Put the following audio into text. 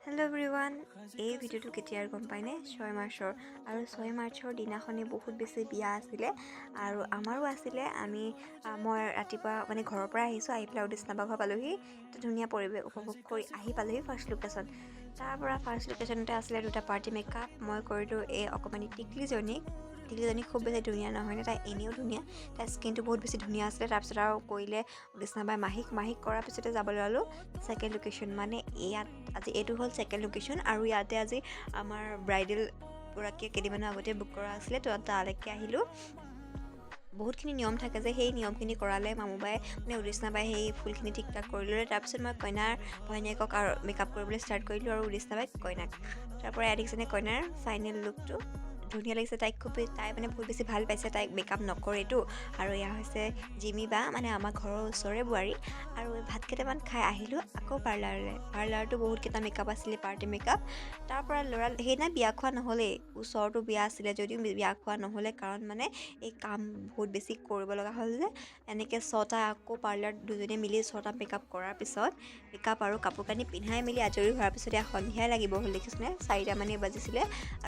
Hello' everyone, এই ভিডিঅ'টো কেতিয়াৰ গম পায়নে? 6 মাৰ্চৰ। আৰু 6 মাৰ্চৰ দিনাখনেই বহুত বেছি বিয়া আছিলে আৰু আমাৰো আছিলে। মই ৰাতিপুৱা ঘৰৰ পৰা আহিছোঁ, আহি পেলাই উদিচ নাবা ঘৰ পালোহি। এটা ধুনীয়া পৰিৱেশ উপভোগ কৰি আহি পালোহি ফাৰ্ষ্ট লোকেশ্যন। তাৰ পৰা ফাৰ্ষ্ট লোকেশ্যনতে আছিলে দুটা পাৰ্টি মেকআপ। মই কৰিলোঁ এই অকণমানি টিকলিজনী খুব বেছি ধুনীয়া নহয়নে, তাই এনেও ধুনীয়া, তাইৰ স্কিনটো বহুত বেছি ধুনীয়া আছিলে। তাৰপিছত আৰু কৰিলে উদিচনাবাই মাহীক কৰাৰ পিছতে যাবলৈ ল'লোঁ ছেকেণ্ড লোকেশ্যন। ইয়াত আজি এইটো হ'ল ছেকেণ্ড লোকেশ্যন আৰু ইয়াতে আজি আমাৰ ব্ৰাইডেল গৰাকীয়ে কেইদিনমানৰ আগতে বুক কৰা আছিলে, তো তালৈকে আহিলোঁ। বহুতখিনি নিয়ম থাকে যে সেই নিয়মখিনি কৰালে মামুবাই উদিচনাবাই সেই ফুলখিনি ঠিক ঠাক কৰি ল'লে। তাৰপিছত মই কইনাৰ ভনীয়েকক আৰু মেকআপ কৰিবলৈ ষ্টাৰ্ট কৰিলোঁ আৰু উদিচনাবাইক কইনাক। তাৰপৰা এয়া দেখিছেনে কইনাৰ ফাইনেল লুকটো ধুনীয়া লাগিছে। তাই বহুত বেছি ভাল পাইছে, তাইক মেকআপ নকৰেতো। আৰু এয়া হৈছে জিমি বা আমাৰ ঘৰৰ ওচৰৰে বোৱাৰী। আৰু ভাত কেইটামান খাই আহিলোঁ আকৌ পাৰ্লাৰটো বহুতকেইটা মেকআপ আছিলে, পাৰ্টি মেকআপ। তাৰ পৰা সেইদিনা বিয়া খোৱা নহ'লেই, ওচৰতো বিয়া আছিলে যদিও বিয়া খোৱা নহ'লে, কাৰণ এই কাম বহুত বেছি কৰিব লগা হ'ল যে। এনেকৈ 6টা আকৌ পাৰ্লাৰত দুজনীয়ে মিলি 6টা মেকআপ কৰাৰ পিছত মেকআপ আৰু কাপোৰ কানি পিন্ধাই মেলি আজৰি হোৱাৰ পিছত সন্ধিয়াই লাগিব হ'ল, দেখিছেনে 4টা মানেই বাজিছিলে।